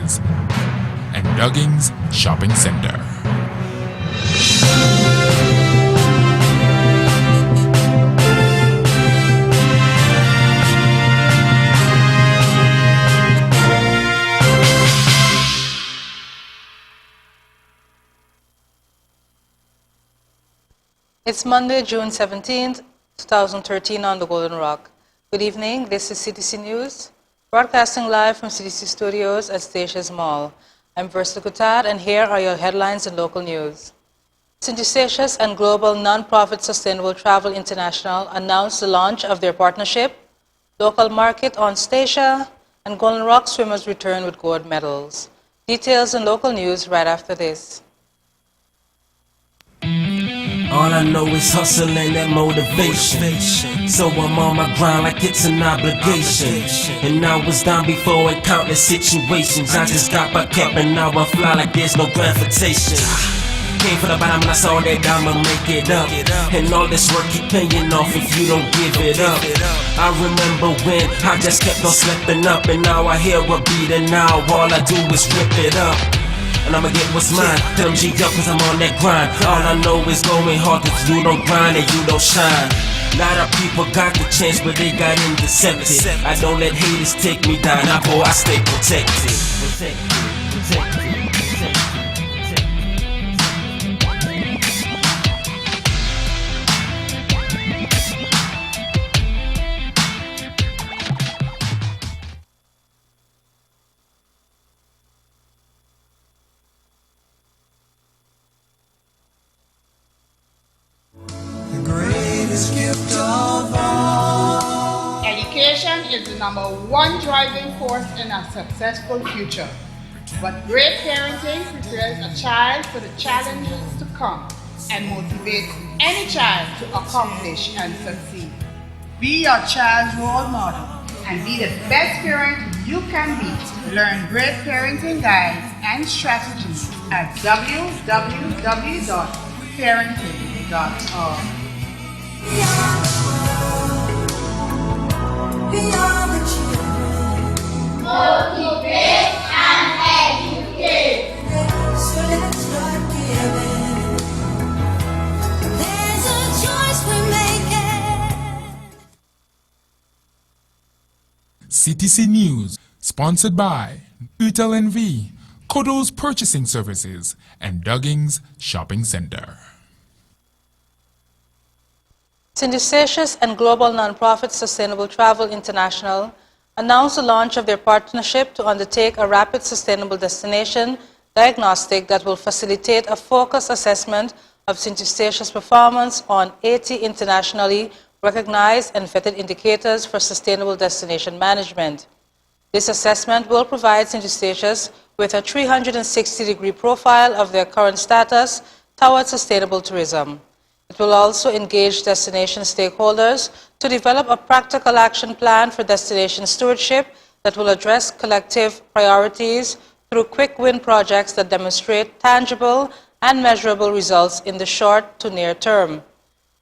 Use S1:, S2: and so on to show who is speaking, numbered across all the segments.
S1: Services and Duggins Shopping Center.
S2: It's Monday, June 17th, 2013 on the Golden Rock. Good evening, this is CTC News, broadcasting live from CTC Studios at Statia's Mall. I'm Versa Gutad, and here are your headlines in local news. St. Eustatius and global nonprofit Sustainable Travel International announced the launch of their partnership, local market on Statia, and Golden Rock swimmers return with gold medals. Details in local news right after this.
S3: All I know is hustle and that motivation. So I'm on my grind like it's an obligation. And I was down before in countless situations. I just got back up and now I fly like there's no gravitation. Came from the bottom and I saw that I'ma make it up. And all this work keep paying off if you don't give it up. I remember when I just kept on slipping up. And now I hear a beat and now all I do is rip it up. And I'ma get what's mine, tell them G up cause I'm on that grind. All I know is going hard cause you don't grind and you don't shine. Lot of people got the chance but they got intercepted. I don't let haters take me down, I stay protected.
S4: Education is the #1 driving force in a successful future. But great parenting prepares a child for the challenges to come and motivates any child to accomplish and succeed. Be your child's role model and be the best parent you can be. Learn great parenting guides and strategies at www.parenting.org.
S5: Motivate and educate. So let's start giving. There's a choice we're making.
S1: CTC News, sponsored by Utel NV, Kodo's Purchasing Services, and Duggins Shopping Center.
S2: St. Eustatius and global nonprofit Sustainable Travel International announced the launch of their partnership to undertake a rapid sustainable destination diagnostic that will facilitate a focused assessment of St. Eustatius' performance on 80 internationally recognized and vetted indicators for sustainable destination management. This assessment will provide St. Eustatius with a 360-degree profile of their current status towards sustainable tourism. It will also engage destination stakeholders to develop a practical action plan for destination stewardship that will address collective priorities through quick win projects that demonstrate tangible and measurable results in the short to near term.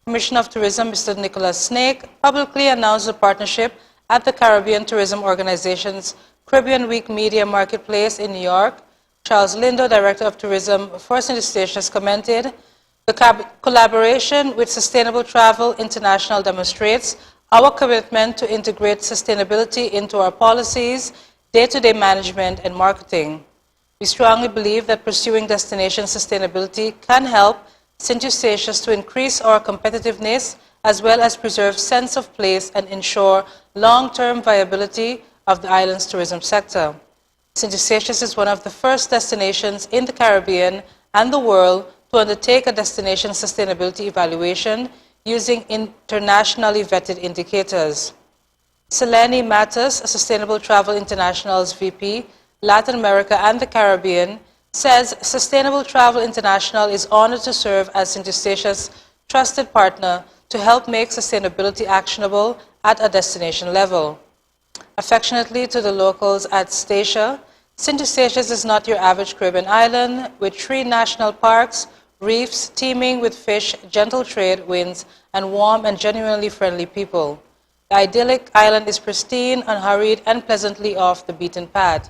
S2: Commissioner of Tourism, Mr. Nicholas Snake, publicly announced the partnership at the Caribbean Tourism Organization's Caribbean Week Media Marketplace in New York. Charles Lindo, Director of Tourism for St. Eustatius, commented, "The collaboration with Sustainable Travel International demonstrates our commitment to integrate sustainability into our policies, day-to-day management, and marketing. We strongly believe that pursuing destination sustainability can help St. Eustatius to increase our competitiveness as well as preserve sense of place and ensure long-term viability of the island's tourism sector. St. Eustatius is one of the first destinations in the Caribbean and the world to undertake a destination sustainability evaluation using internationally vetted indicators." Selene Matus, Sustainable Travel International's VP, Latin America and the Caribbean, says Sustainable Travel International is honored to serve as St. Eustatius' trusted partner to help make sustainability actionable at a destination level. Affectionately to the locals at Statia, St. Eustatius is not your average Caribbean island with 3 national parks, reefs teeming with fish, gentle trade winds, and warm and genuinely friendly people. The idyllic island is pristine, unhurried, and pleasantly off the beaten path.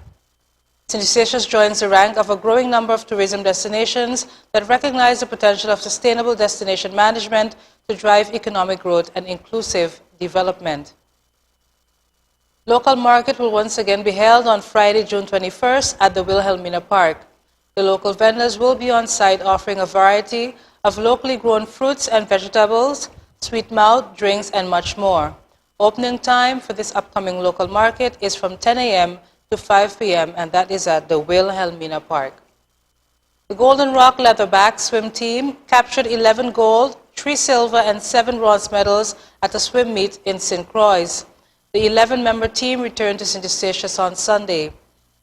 S2: St. Eustatius joins the rank of a growing number of tourism destinations that recognize the potential of sustainable destination management to drive economic growth and inclusive development. Local market will once again be held on Friday, June 21st at the Wilhelmina Park. The local vendors will be on site offering a variety of locally grown fruits and vegetables, sweet mouth, drinks, and much more. Opening time for this upcoming local market is from 10 a.m. to 5 p.m., and that is at the Wilhelmina Park. The Golden Rock Leatherback swim team captured 11 gold, 3 silver, and 7 bronze medals at a swim meet in St. Croix. The 11-member team returned to St. Eustatius on Sunday.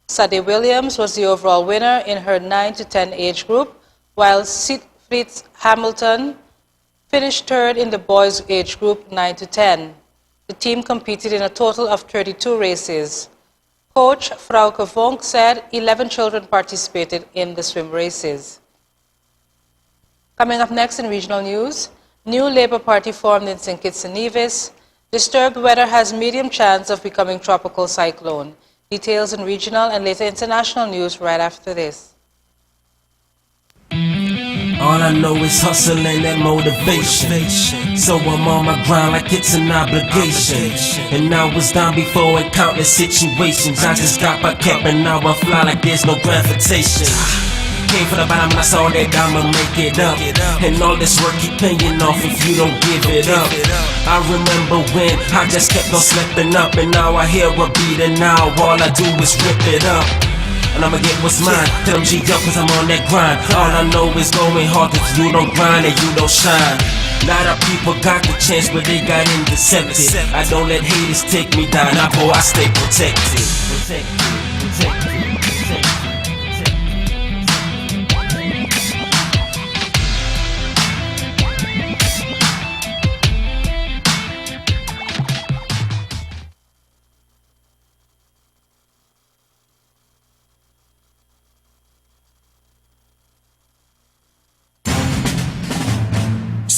S2: Sadie Williams was the overall winner in her 9 to 10 age group, while Siegfried Hamilton finished third in the boys' age group 9 to 10. The team competed in a total of 32 races. Coach Frauke Vonk said 11 children participated in the swim races. Coming up next in regional news, new Labour Party formed in St. Kitts and Nevis. Disturbed weather has medium chance of becoming tropical cyclone. Details in regional and later international news right after this.
S3: All I know is hustle and that motivation. So I'm on my grind like it's an obligation. And I was down before in countless situations. I just got back up and now I fly like there's no gravitation. Came from the bottom and I saw that I'ma make it up. And all this work keep paying off if you don't give it up. I remember when I just kept on slipping up, and now I hear a beat and now all I do is rip it up. And I'ma get what's mine, tell them G up cause I'm on that grind. All I know is going hard if you don't grind and you don't shine. A lot of people got the chance but they got intercepted. I don't let haters take me down, I stay protected.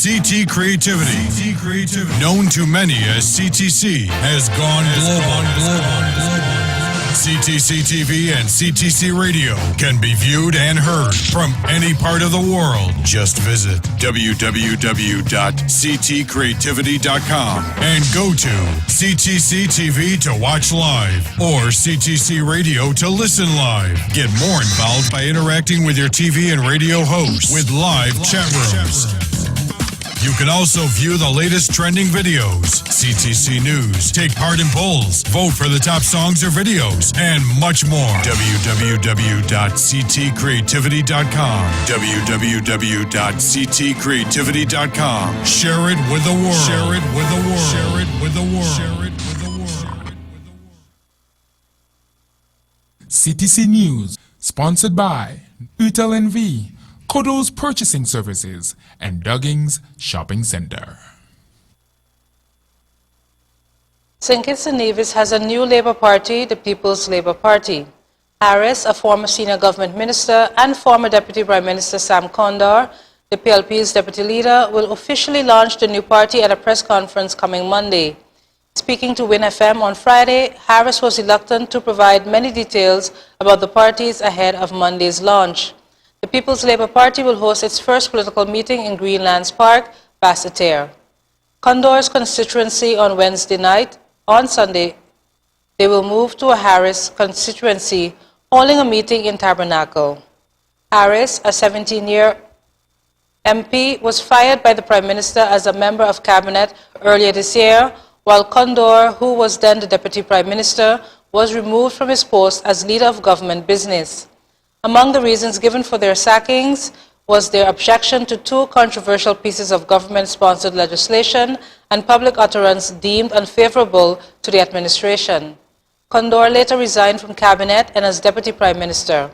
S1: CT Creativity, known to many as CTC, has gone global. CTC TV and CTC Radio can be viewed and heard from any part of the world. Just visit www.ctcreativity.com and go to CTC TV to watch live or CTC Radio to listen live. Get more involved by interacting with your TV and radio hosts with live chat rooms. You can also view the latest trending videos, CTC News, take part in polls, vote for the top songs or videos, and much more. www.ctcreativity.com. www.ctcreativity.com. Share it with the world. Share it with the world. Share it with the world. Share it with the world.
S6: CTC News, sponsored by Utel NV, Kodo's Purchasing Services, and Duggins Shopping Center.
S2: St. Kitts and Nevis has a new Labour Party, the People's Labour Party. Harris, a former senior government minister, and former Deputy Prime Minister Sam Condor, the PLP's deputy leader, will officially launch the new party at a press conference coming Monday. Speaking to Win FM on Friday, Harris was reluctant to provide many details about the parties ahead of Monday's launch. The People's Labour Party will host its first political meeting in Greenlands Park, Basseterre. Condor's constituency on Wednesday night. On Sunday, they will move to a Harris constituency, holding a meeting in Tabernacle. Harris, a 17-year MP, was fired by the Prime Minister as a member of Cabinet earlier this year, while Condor, who was then the Deputy Prime Minister, was removed from his post as leader of government business. Among the reasons given for their sackings was their objection to 2 controversial pieces of government-sponsored legislation and public utterance deemed unfavorable to the administration. Condor later resigned from Cabinet and as Deputy Prime Minister.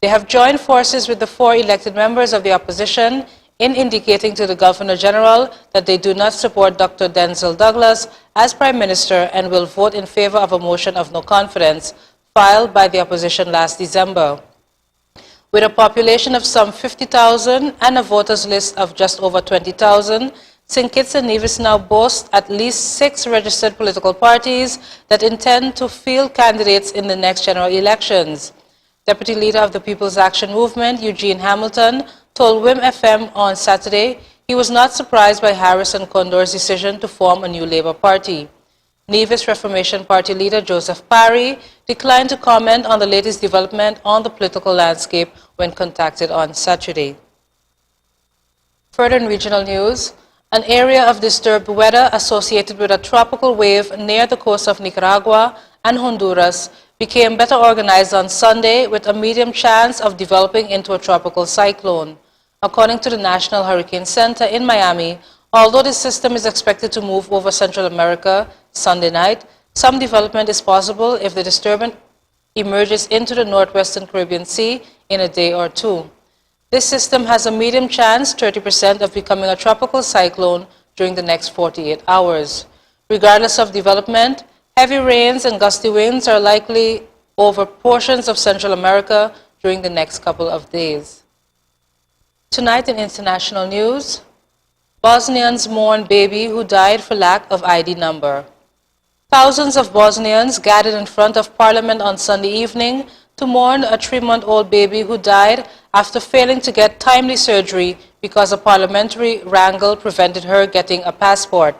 S2: They have joined forces with the 4 elected members of the opposition in indicating to the Governor-General that they do not support Dr. Denzel Douglas as Prime Minister and will vote in favor of a motion of no confidence filed by the opposition last December. With a population of some 50,000 and a voters list of just over 20,000, St. Kitts and Nevis now boasts at least 6 registered political parties that intend to field candidates in the next general elections. Deputy Leader of the People's Action Movement, Eugene Hamilton, told WIM FM on Saturday he was not surprised by Harris and Condor's decision to form a new Labour Party. Nevis Reformation Party leader Joseph Parry declined to comment on the latest development on the political landscape when contacted on Saturday. Further in regional news, an area of disturbed weather associated with a tropical wave near the coast of Nicaragua and Honduras became better organized on Sunday with a medium chance of developing into a tropical cyclone. According to the National Hurricane Center in Miami, although this system is expected to move over Central America Sunday night, some development is possible if the disturbance emerges into the northwestern Caribbean Sea in a day or two. This system has a medium chance, 30%, of becoming a tropical cyclone during the next 48 hours. Regardless of development, heavy rains and gusty winds are likely over portions of Central America during the next couple of days. Tonight in international news, Bosnians mourn baby who died for lack of ID number. Thousands of Bosnians gathered in front of Parliament on Sunday evening to mourn a 3-month-old baby who died after failing to get timely surgery because a parliamentary wrangle prevented her getting a passport.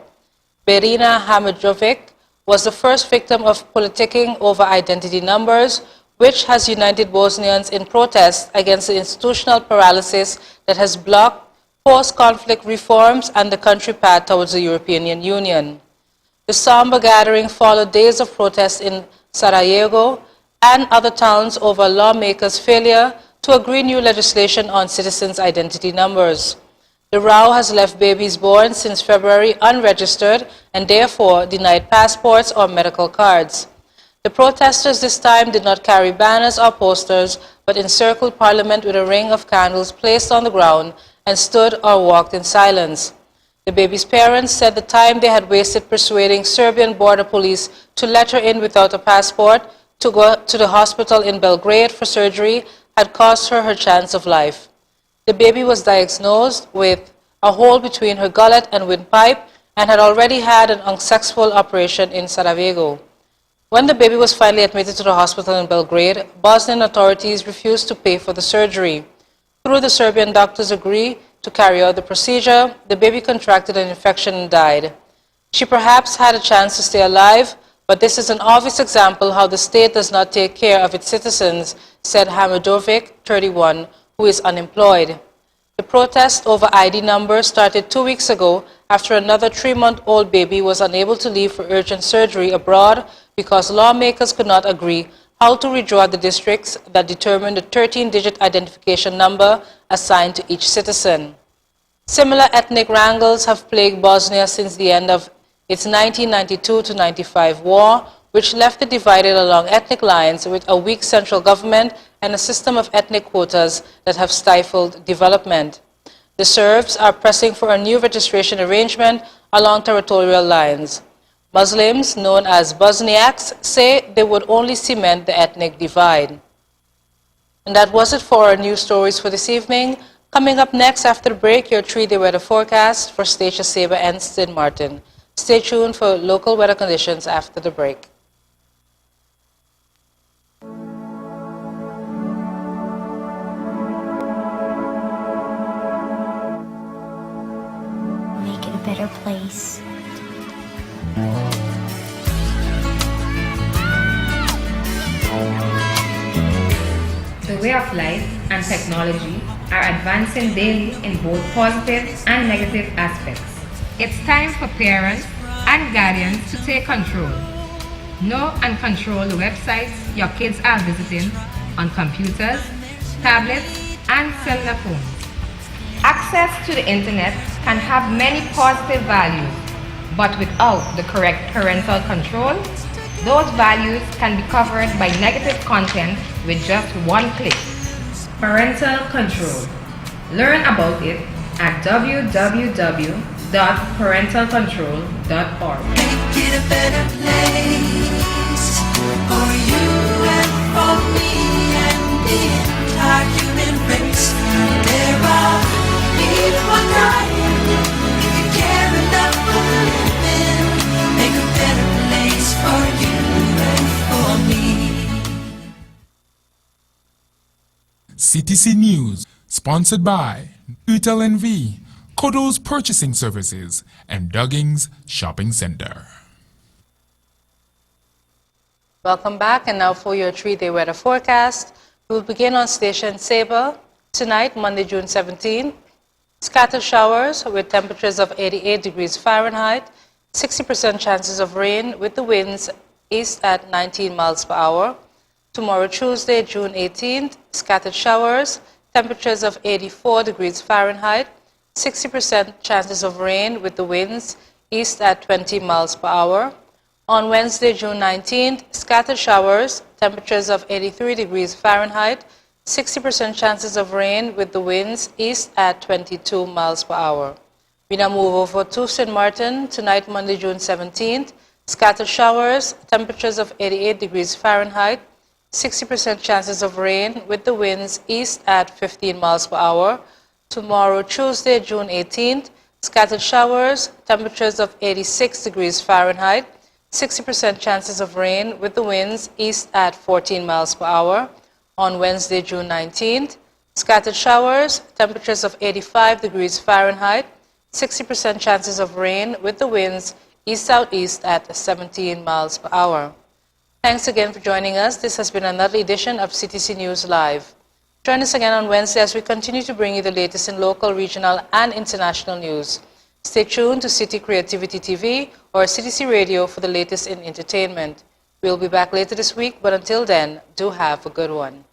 S2: Berina Hamidovic was the first victim of politicking over identity numbers, which has united Bosnians in protest against the institutional paralysis that has blocked post-conflict reforms and the country path towards the European Union. The somber gathering followed days of protests in Sarajevo and other towns over lawmakers' failure to agree new legislation on citizens' identity numbers. The row has left babies born since February unregistered and therefore denied passports or medical cards. The protesters this time did not carry banners or posters, but encircled Parliament with a ring of candles placed on the ground and stood or walked in silence. The baby's parents said the time they had wasted persuading Serbian border police to let her in without a passport to go to the hospital in Belgrade for surgery had cost her her chance of life. The baby was diagnosed with a hole between her gullet and windpipe and had already had an unsuccessful operation in Sarajevo. When the baby was finally admitted to the hospital in Belgrade, Bosnian authorities refused to pay for the surgery. Through the Serbian doctors agree to carry out the procedure, the baby contracted an infection and died. She perhaps had a chance to stay alive, but this is an obvious example how the state does not take care of its citizens, said Hamidovic, 31, who is unemployed. The protest over ID numbers started 2 weeks ago after another 3-month-old baby was unable to leave for urgent surgery abroad because lawmakers could not agree how to redraw the districts that determine the 13-digit identification number assigned to each citizen. Similar ethnic wrangles have plagued Bosnia since the end of its 1992-95 war, which left it divided along ethnic lines with a weak central government and a system of ethnic quotas that have stifled development. The Serbs are pressing for a new registration arrangement along territorial lines. Muslims, known as Bosniaks, say they would only cement the ethnic divide. And that was it for our news stories for this evening. Coming up next after the break, your 3-day weather forecast for Stacia Saber and Sid Martin. Stay tuned for local weather conditions after the break.
S7: Make it a better place.
S8: The way of life and technology are advancing daily in both positive and negative aspects. It's time for parents and guardians to take control. Know and control the websites your kids are visiting on computers, tablets, and cellular phones. Access to the internet can have many positive values, but without the correct parental control, those values can be covered by negative content with just one click. Parental control. Learn about it at www.parentalcontrol.org.
S5: Make it a better place for you and for me and the entire human race. There are people dying. If you care enough for living, make a better place for you and for me.
S6: CTC News, sponsored by Utel NV, Kodo's Purchasing Services, and Duggings Shopping Center.
S2: Welcome back, and now for your 3-day weather forecast. We'll begin on Station Sabre. Tonight, Monday, June 17, scattered showers with temperatures of 88 degrees Fahrenheit, 60% chances of rain with the winds east at 19 miles per hour. Tomorrow, Tuesday, June 18th, scattered showers, temperatures of 84 degrees Fahrenheit, 60% chances of rain with the winds east at 20 miles per hour. On Wednesday, June 19th, scattered showers, temperatures of 83 degrees Fahrenheit, 60% chances of rain with the winds east at 22 miles per hour. We now move over to St. Martin. Tonight, Monday, June 17th, scattered showers, temperatures of 88 degrees Fahrenheit, 60% chances of rain with the winds east at 15 miles per hour. Tomorrow, Tuesday, June 18th, scattered showers, temperatures of 86 degrees Fahrenheit, 60% chances of rain with the winds east at 14 miles per hour. On Wednesday, June 19th, scattered showers, temperatures of 85 degrees Fahrenheit, 60% chances of rain with the winds east-southeast at 17 miles per hour. Thanks again for joining us. This has been another edition of CTC News Live. Join us again on Wednesday as we continue to bring you the latest in local, regional, and international news. Stay tuned to City Creativity TV or CTC Radio for the latest in entertainment. We'll be back later this week, but until then, do have a good one.